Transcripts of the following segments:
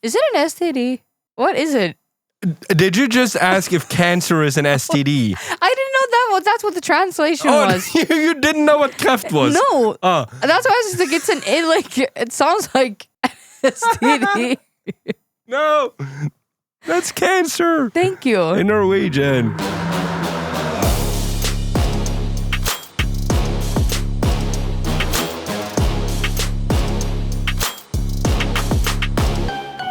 Is it an STD? What is it? Did you just ask if cancer is an STD? I didn't know that's what the translation was. You didn't know what kräft was? No. That's why I was just like, it sounds like STD. No. That's cancer. Thank you. In Norwegian.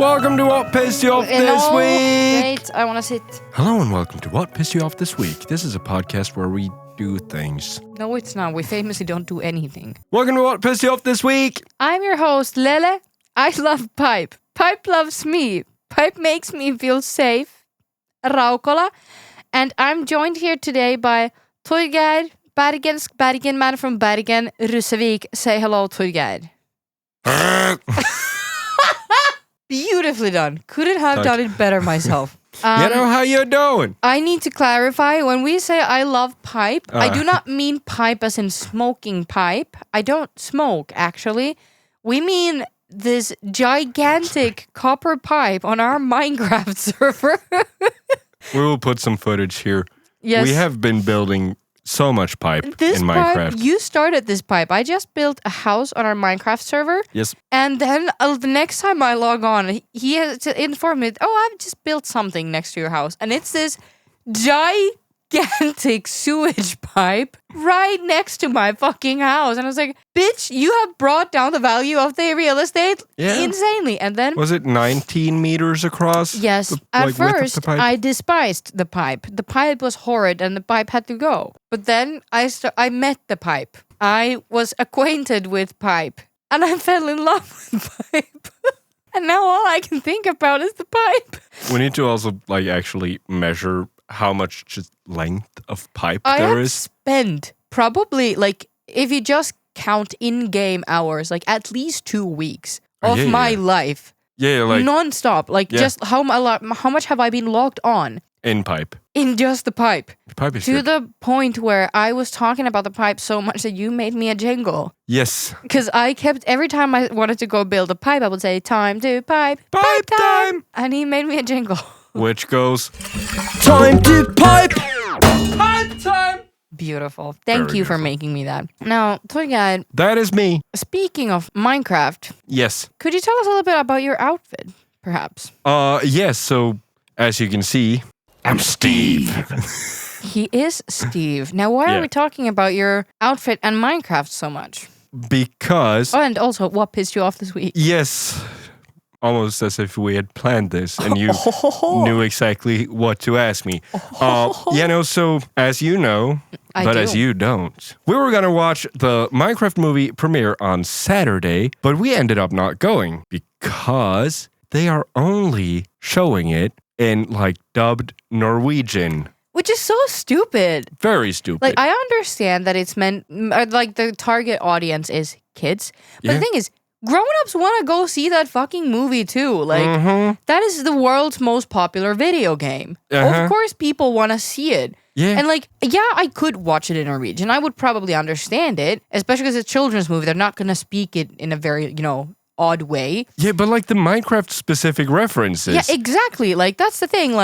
Welcome to What Pissed You Off This Week. Wait, I want to sit. Hello and welcome to What Pissed You Off This Week. This is a podcast where we do things. No, it's not. We famously don't do anything. Welcome to What Pissed You Off This Week. I'm your host, Lele. I love Pipe. Pipe loves me. Pipe makes me feel safe. Raukola. And I'm joined here today by Torgeir, Bergen man from Bergen, Ryssevik. Say hello, Torgeir. Beautifully done. Couldn't have done it better myself. How you doing? I need to clarify, when we say I love pipe, I do not mean pipe as in smoking pipe. I don't smoke, actually. We mean this gigantic copper pipe on our Minecraft server. We will put some footage here. Yes. We have been building so much pipe this in pipe, Minecraft. You started this pipe. I just built a house on our Minecraft server. Yes. And then the next time I log on, he has to inform me, I've just built something next to your house. And it's this gigantic sewage pipe right next to my fucking house. And I was like, bitch, you have brought down the value of the real estate insanely. And then... Was it 19 meters across? Yes. At first, I despised the pipe. The pipe was horrid and the pipe had to go. But then I met the pipe. I was acquainted with pipe. And I fell in love with pipe. And now all I can think about is the pipe. We need to also actually measure how much just length of pipe there is. I have spent probably, if you just count in-game hours, at least 2 weeks of my life. Yeah, non-stop. Just how much have I been logged on? In pipe. In just the pipe. The pipe is to good. The point where I was talking about the pipe so much that you made me a jingle. Yes. Because I kept, every time I wanted to go build a pipe, I would say, time to pipe. Pipe time! And he made me a jingle. Which goes, time to pipe! Pipe time! Beautiful. Thank you for making me that. Now, Torgeir. That is me. Speaking of Minecraft. Yes. Could you tell us a little bit about your outfit, perhaps? Yes. So, as you can see, I'm Steve. He is Steve. Now, why are we talking about your outfit and Minecraft so much? Because... Oh, and also, what pissed you off this week? Yes. Almost as if we had planned this and you knew exactly what to ask me. So as you know, as you don't, we were going to watch the Minecraft movie premiere on Saturday, but we ended up not going because they are only showing it in dubbed Norwegian. Which is so stupid. Very stupid. I understand that it's meant, the target audience is kids, but the thing is, grown-ups want to go see that fucking movie too. That is the world's most popular video game. Of course people want to see it. Yeah. And I could watch it in Norwegian. I would probably understand it, especially because it's a children's movie. They're not going to speak it in a very, odd way. Yeah, but the Minecraft specific references. Yeah, exactly. That's the thing.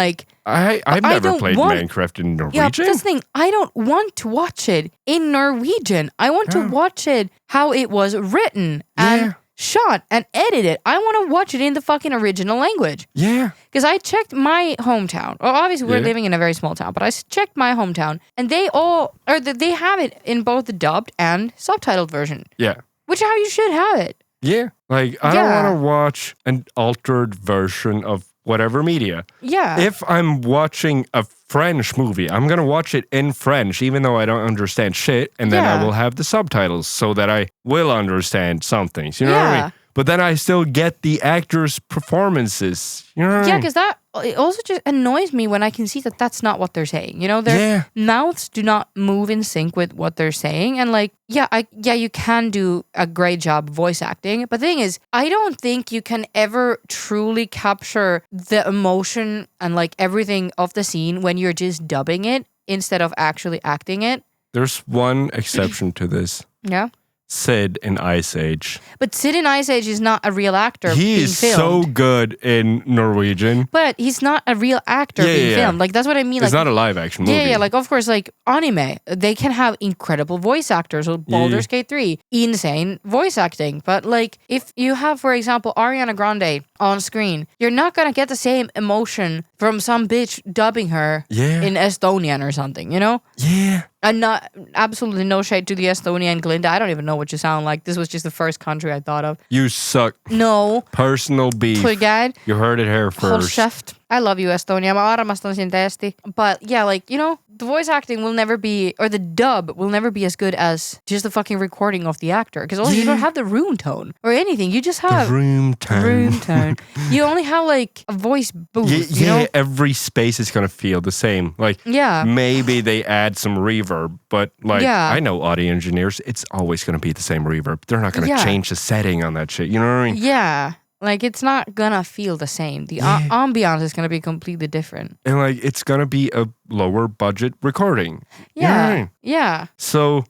I've never played Minecraft in Norwegian. Yeah, but that's the thing. I don't want to watch it in Norwegian. I want to watch it how it was written and shot and edited. I want to watch it in the fucking original language. Yeah. Because I checked my hometown. Well, obviously we're living in a very small town, but I checked my hometown and they have it in both the dubbed and subtitled version. Yeah. Which is how you should have it. Yeah. I don't want to watch an altered version of whatever media. Yeah. If I'm watching a French movie, I'm going to watch it in French, even though I don't understand shit. And then I will have the subtitles so that I will understand some things. You know what I mean? But then I still get the actors' performances. You know what I mean? Because it also just annoys me when I can see that that's not what they're saying. Their mouths do not move in sync with what they're saying. And you can do a great job voice acting. But the thing is, I don't think you can ever truly capture the emotion and everything of the scene when you're just dubbing it instead of actually acting it. There's one exception to this. Yeah. Sid in Ice Age. But Sid in Ice Age is not a real actor. He is so good in Norwegian. But he's not a real actor being filmed. Like, that's what I mean. It's like, not a live action movie. Yeah, like, of course, like, anime, they can have incredible voice actors. Or Baldur's Gate 3, insane voice acting. But, like, if you have, for example, Ariana Grande on screen, you're not gonna get the same emotion from some bitch dubbing her in Estonian or something, you know? Yeah. And not absolutely no shade to the Estonian Glinda. I don't even know what you sound like. This was just the first country I thought of. You suck. No. Personal beef. Torgeir. You heard it here first. Shaft. I love you, Estonia. Mä armastan sin täyesti. But yeah, like, you know, the voice acting will never be, or the dub will never be as good as just the fucking recording of the actor. Because also you don't have the room tone or anything. You just have the room tone. You only have like a voice boost. You know? Every space is gonna feel the same. Like, maybe they add some reverb, but like, I know audio engineers, it's always gonna be the same reverb. They're not gonna change the setting on that shit. You know what I mean? Yeah. Like, it's not gonna feel the same. The ambiance is gonna be completely different. And, like, it's gonna be a lower budget recording. Yeah. You know what I mean? Yeah. So,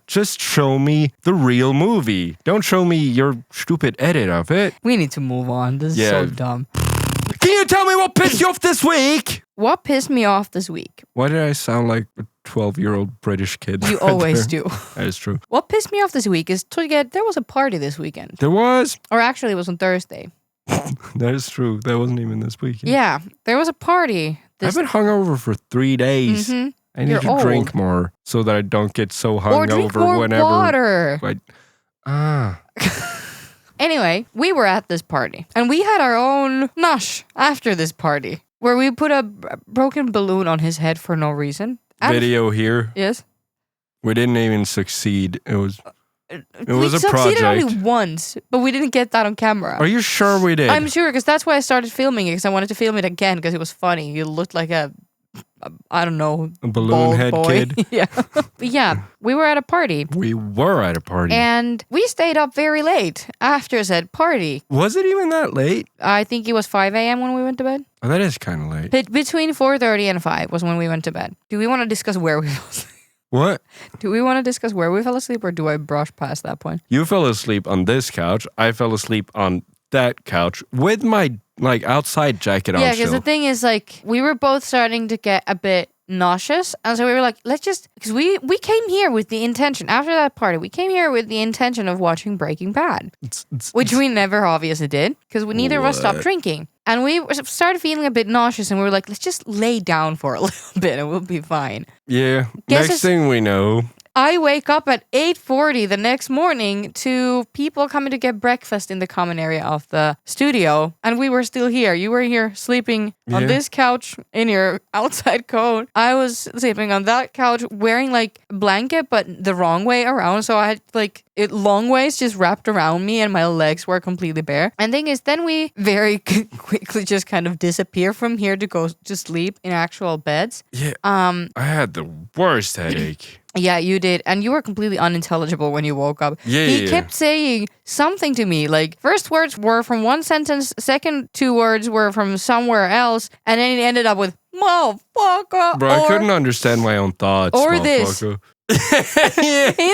just show me the real movie. Don't show me your stupid edit of it. We need to move on. This is so dumb. Can you tell me what pissed you off this week? What pissed me off this week? Why did I sound like a 12-year-old British kid? You always do. That is true. What pissed me off this week is, there was a party this weekend. There was? Or actually, it was on Thursday. That is true. That wasn't even this weekend. Yeah, there was a party. I've been hungover for 3 days. Mm-hmm. I need to drink more so that I don't get so hungover or drink more whenever. Water. Anyway, we were at this party, and we had our own nosh after this party, where we put a broken balloon on his head for no reason. Video here. Yes. We didn't even succeed. It was a project. We succeeded only once, but we didn't get that on camera. Are you sure we did? I'm sure, because that's why I started filming it, because I wanted to film it again, because it was funny. You looked like a balloon head boy. kid. Yeah, we were at a party. We were at a party. And we stayed up very late after said party. Was it even that late? I think it was 5 a.m. when we went to bed. Oh, that is kind of late. Between 4:30 and 5 was when we went to bed. Do we want to discuss where we fell asleep? What? Do we want to discuss where we fell asleep, or do I brush past that point? You fell asleep on this couch. I fell asleep on that couch with my outside jacket on. Yeah, because the thing is, like, we were both starting to get a bit nauseous, and so we were like, because we came here with the intention, after that party, we came here with the intention of watching Breaking Bad, which we never obviously did, because neither of us stopped drinking. And we started feeling a bit nauseous, and we were like, let's just lay down for a little bit and we'll be fine. Yeah. Next thing we know, I wake up at 8:40 the next morning to people coming to get breakfast in the common area of the studio, and we were still here. You were here sleeping on this couch in your outside coat. I was sleeping on that couch wearing like a blanket, but the wrong way around. So I had like it long ways just wrapped around me, and my legs were completely bare. And thing is, then we very quickly just kind of disappear from here to go to sleep in actual beds. Yeah. I had the worst headache. Yeah, you did. And you were completely unintelligible when you woke up. He kept saying something to me. Like, first words were from one sentence, second 2 words were from somewhere else, and then it ended up with, motherfucker. Bro, I couldn't understand my own thoughts. Or this. Him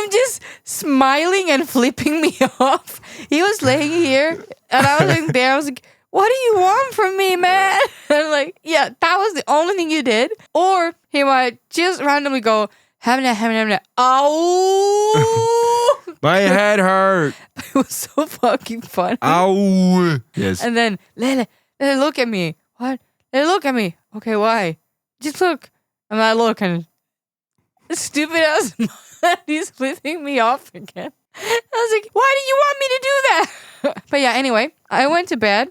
just smiling and flipping me off. He was laying here, and I was like there. I was like, what do you want from me, man? And I'm like, yeah, that was the only thing you did. Or he might just randomly go, ow! My head hurt. It was so fucking funny. Ow! Yes. And then, Lele, look at me. What? Lele, look at me. Okay, why? Just look. And I look, and stupid ass man, he's flipping me off again. I was like, why do you want me to do that? But yeah, anyway, I went to bed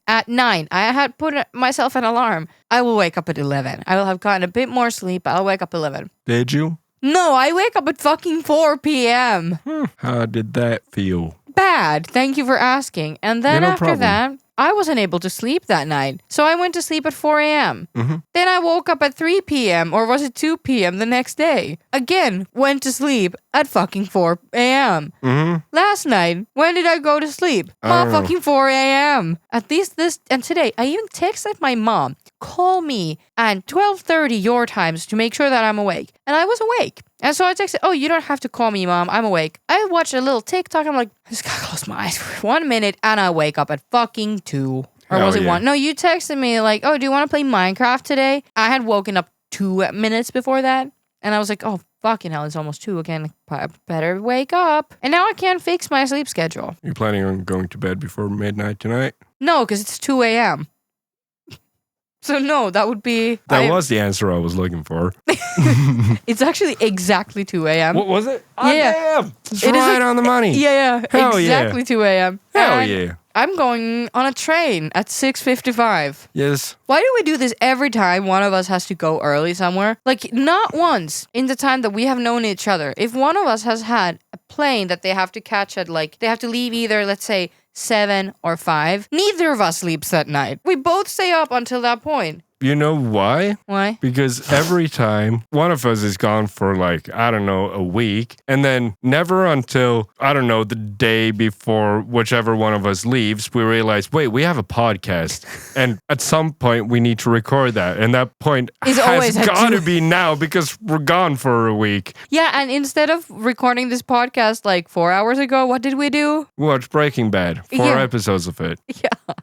at 9. I had put myself an alarm. I will wake up at 11. I will have gotten a bit more sleep. I'll wake up at 11. Did you? No, I wake up at fucking 4 p.m. How did that feel? Bad. Thank you for asking. And then after that, I wasn't able to sleep that night. So I went to sleep at 4 a.m. Mm-hmm. Then I woke up at 3 p.m. or was it 2 p.m. the next day? Again, went to sleep at fucking 4 a.m. Mm-hmm. Last night, when did I go to sleep? Fucking 4 a.m. At least and today, I even texted my mom call me at 12:30 your times to make sure that I'm awake. And I was awake. And so I texted, oh, you don't have to call me, Mom. I'm awake. I watched a little TikTok. I'm like, I just gotta close my eyes for 1 minute. And I wake up at fucking 2. Or was it 1? No, you texted me like, oh, do you want to play Minecraft today? I had woken up 2 minutes before that. And I was like, oh, fucking hell, it's almost 2 again. I better wake up. And now I can't fix my sleep schedule. You planning on going to bed before midnight tonight? No, because it's 2 a.m. So no, that would be... That was the answer I was looking for. It's actually exactly 2 a.m. What was it? Oh, yeah. Damn! It's right on the money. Yeah. Hell exactly 2 a.m. Hell yeah. I'm going on a train at 6:55. Yes. Why do we do this every time one of us has to go early somewhere? Like, not once in the time that we have known each other. If one of us has had a plane that they have to catch at, like, they have to leave either, let's say, 7 or 5, neither of us sleeps that night. We both stay up until that point. You know why? Why? Because every time one of us is gone for like, I don't know, a week, and then never until, I don't know, the day before whichever one of us leaves, we realize, wait, we have a podcast. And at some point we need to record that. And that point has got to be now because we're gone for a week. Yeah, and instead of recording this podcast like 4 hours ago, what did we do? We watched Breaking Bad. 4 episodes of it. Yeah.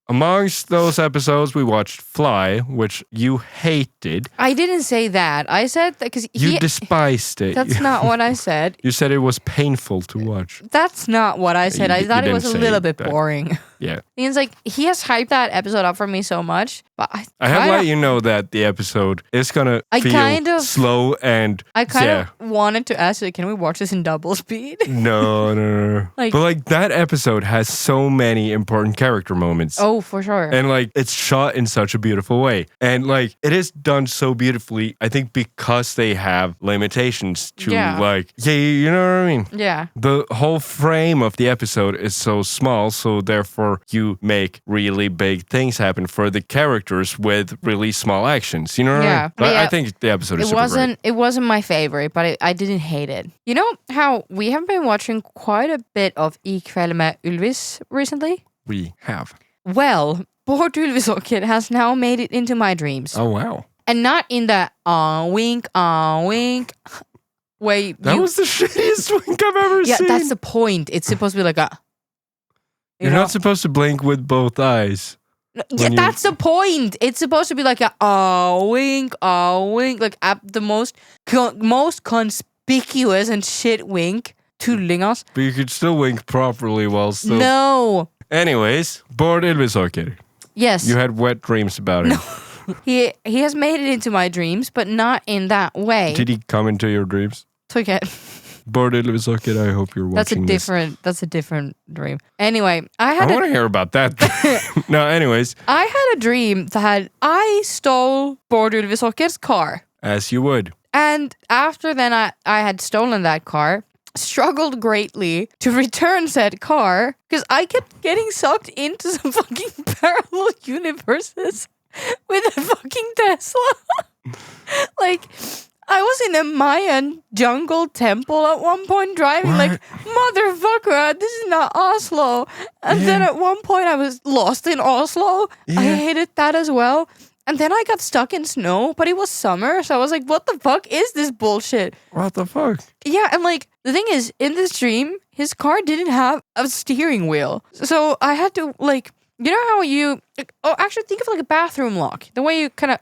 Amongst those episodes, we watched Fly, which you hated. I didn't say that. I said that because you despised it. That's not what I said. You said it was painful to watch. That's not what I said. I thought it was a little bit boring. Yeah. It's like, he has hyped that episode up for me so much. But I have let you know that the episode is going to feel slow and... I kind of wanted to ask you, can we watch this in double speed? No. But like that episode has so many important character moments. Oh, for sure. And like it's shot in such a beautiful way. And like it is done so beautifully, I think because they have limitations to you know what I mean? Yeah. The whole frame of the episode is so small, so therefore you make really big things happen for the characters with really small actions. You know what I mean? But I think the episode is super great. It wasn't my favorite, but I didn't hate it. You know how we have been watching quite a bit of Ikväll med Ylvis recently? We have. Well, Bård Ylvisåker has now made it into my dreams. Oh, wow. And not in the wink way. That was the shittiest wink I've ever seen. Yeah, that's the point. It's supposed to be like a... You're not supposed to blink with both eyes. Yeah, that's the point. It's supposed to be like a wink, like at the most conspicuous and shit wink to Lingos. But you could still wink properly while still... No. Anyways, Bård Ylvisåker. Yes. You had wet dreams about him. No. He has made it into my dreams, but not in that way. Did he come into your dreams? Torgeir. Bård Ylvisåker, I hope you're watching That's a different dream. Anyway, I want to hear about that. No, anyways. I had a dream that I stole Bård Ylvisåker's car. As you would. And after then I had stolen that car, struggled greatly to return said car because I kept getting sucked into some fucking parallel universes with a fucking Tesla. Like... I was in a Mayan jungle temple at one point driving like, motherfucker, this is not Oslo. And then at one point I was lost in Oslo. Yeah. I hated that as well. And then I got stuck in snow, but it was summer. So I was like, what the fuck is this bullshit? What the fuck? Yeah, and like, the thing is, in this dream, his car didn't have a steering wheel. So I had to like, you know how you, actually think of like a bathroom lock. The way you kind of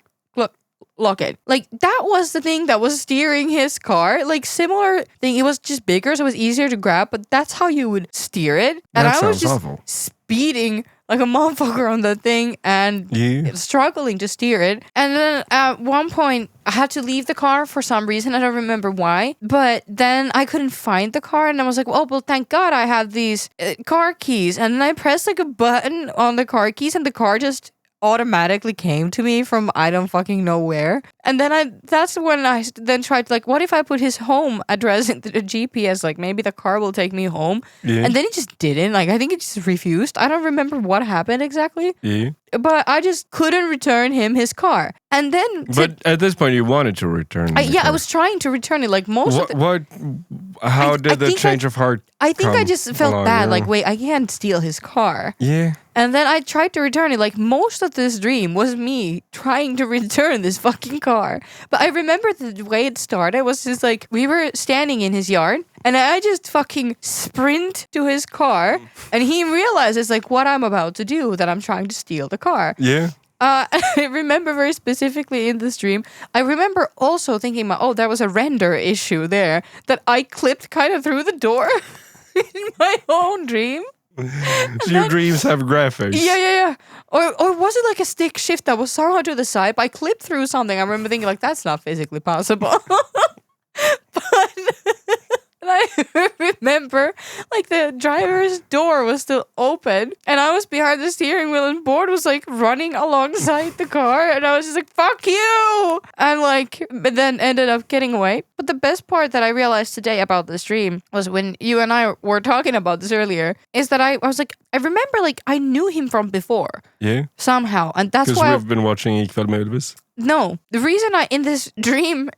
lock it. Like, that was the thing that was steering his car. Like, similar thing. It was just bigger, so it was easier to grab, but that's how you would steer it. And I was just speeding like a motherfucker on the thing and struggling to steer it. And then at one point, I had to leave the car for some reason. I don't remember why. But then I couldn't find the car. And I was like, oh, well, thank God I have these car keys. And then I pressed like a button on the car keys and the car just automatically came to me from I don't fucking know where. And then that's when I then tried like, what if I put his home address into the GPS? Like, maybe the car will take me home. Yeah. And then it just didn't. Like, I think it just refused. I don't remember what happened exactly. Yeah. but I just couldn't return him his car. And then... But at this point, you wanted to return it. I was trying to return it. Like most of the... How did the change of heart I think I just felt bad. Yeah. Like, wait, I can't steal his car. Yeah. And then I tried to return it. Like, most of this dream was me trying to return this fucking car. But I remember the way it started was just like, we were standing in his yard. And I just fucking sprint to his car. And he realizes, like, what I'm about to do, that I'm trying to steal the car. Yeah. I remember very specifically in this dream, I remember also thinking, there was a render issue there that I clipped kind of through the door in my own dream. So your dreams have graphics. Yeah. Or was it like a stick shift that was somehow to the side, but I clipped through something. I remember thinking, like, that's not physically possible. But... And I remember, like, the driver's door was still open, and I was behind the steering wheel, and Bård was, like, running alongside the car, and I was just like, fuck you! And, like, but then ended up getting away. But the best part that I realized today about this dream was when you and I were talking about this earlier, is that I was like, I remember, like, I knew him from before. Yeah. Somehow. And that's why... Because we've been watching Ikväll med Ylvis. No, the reason in this dream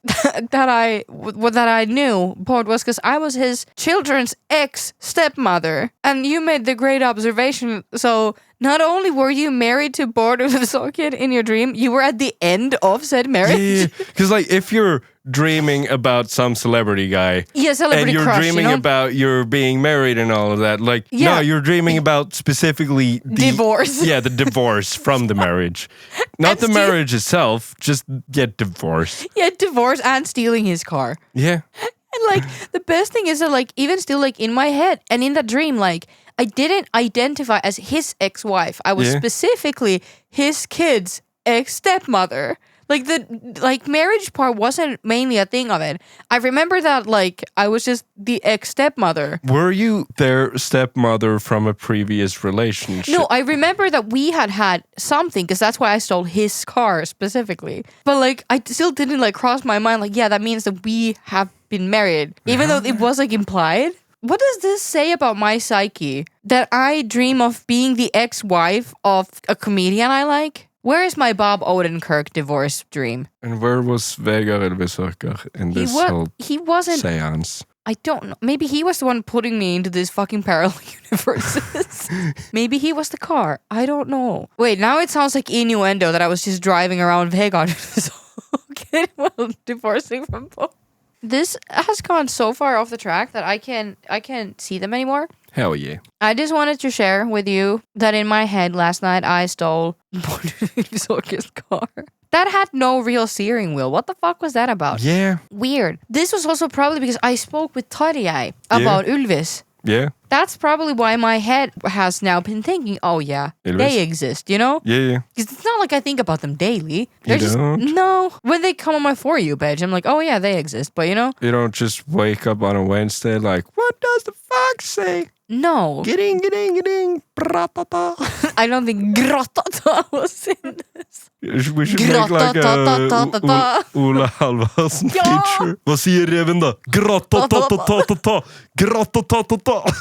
that I knew Bård was because I was his children's ex-stepmother, and you made the great observation. So not only were you married to Bård Ylvisåker in your dream, you were at the end of said marriage. Yeah, because like if you're dreaming about some celebrity guy, celebrity and you're crush, dreaming about you're being married and all of that, like no, you're dreaming about specifically the divorce. Yeah, the divorce from the marriage, not the marriage itself. Just get divorced. Yeah, divorce and stealing his car. Yeah. And like the best thing is that like even still like in my head and in the dream, like I didn't identify as his ex-wife. I was specifically his kid's ex-stepmother. Like the marriage part wasn't mainly a thing of it. I remember that like I was just the ex-stepmother. Were you their stepmother from a previous relationship? No, I remember that we had something because that's why I stole his car specifically. But like I still didn't like cross my mind like that means that we have been married, even though it was like implied. What does this say about my psyche? That I dream of being the ex-wife of a comedian I like? Where is my Bob Odenkirk divorce dream? And where was Torgeir Ryssevik in this whole seance? I don't know. Maybe he was the one putting me into these fucking parallel universes. Maybe he was the car. I don't know. Wait, now it sounds like innuendo that I was just driving around Torgeir Ryssevik while divorcing from Bob. This has gone so far off the track that I can't see them anymore. Hell yeah. I just wanted to share with you that in my head last night I stole Bård Ylvisåker's car. That had no real steering wheel. What the fuck was that about? Yeah. Weird. This was also probably because I spoke with Torgeir about Ylvis. Yeah. That's probably why my head has now been thinking, oh yeah, Ylvis. They exist, you know? Yeah. Because it's not like I think about them daily. They're you don't? No. When they come on my For You page, I'm like, oh yeah, they exist. But you know? You don't just wake up on a Wednesday like, what does the fuck say? No. Getting, gratata. I don't think gratata was in this. We should make like a Ola Frøyen feature. Vad säger reven då? Gratata. Gratata.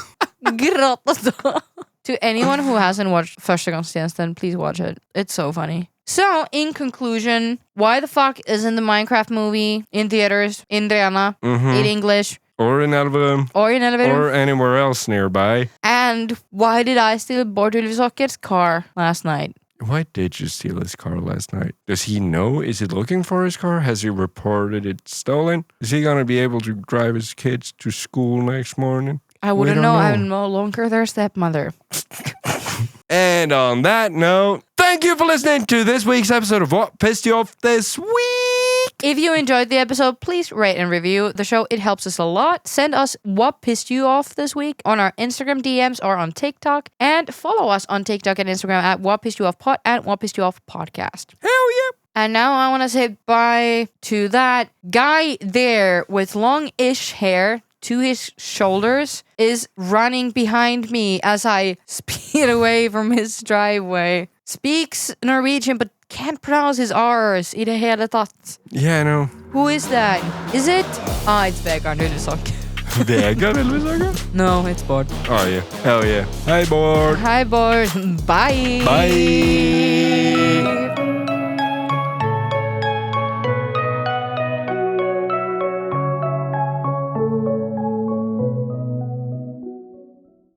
To anyone who hasn't watched Förstagångstjänsten, please watch it. It's so funny. So, in conclusion, why the fuck isn't the Minecraft movie in theaters in Drena in English? Or in Elverum. Or anywhere else nearby. And why did I steal Bård Ylvisåker's car last night? Why did you steal his car last night? Does he know? Is he looking for his car? Has he reported it stolen? Is he going to be able to drive his kids to school next morning? I wouldn't know. I'm no longer their stepmother. And on that note, thank you for listening to this week's episode of What Pissed You Off This Week. If you enjoyed the episode, please rate and review the show. It helps us a lot. Send us what pissed you off this week on our Instagram DMs or on TikTok. And follow us on TikTok and Instagram at What Pissed You Off Pod and What Pissed You Off Podcast. Hell yeah. And now I want to say bye to that guy there with long-ish hair to his shoulders is running behind me as I speed away from his driveway. Speaks Norwegian but can't pronounce his R's i det hela tatt. Yeah, I know. Who is that? Is it? It's Bård Ylvisåker. Bård Ylvisåker? No, it's Bård. Oh yeah. Hell yeah. Hi Bård. Hi Bård. Bye. Bye.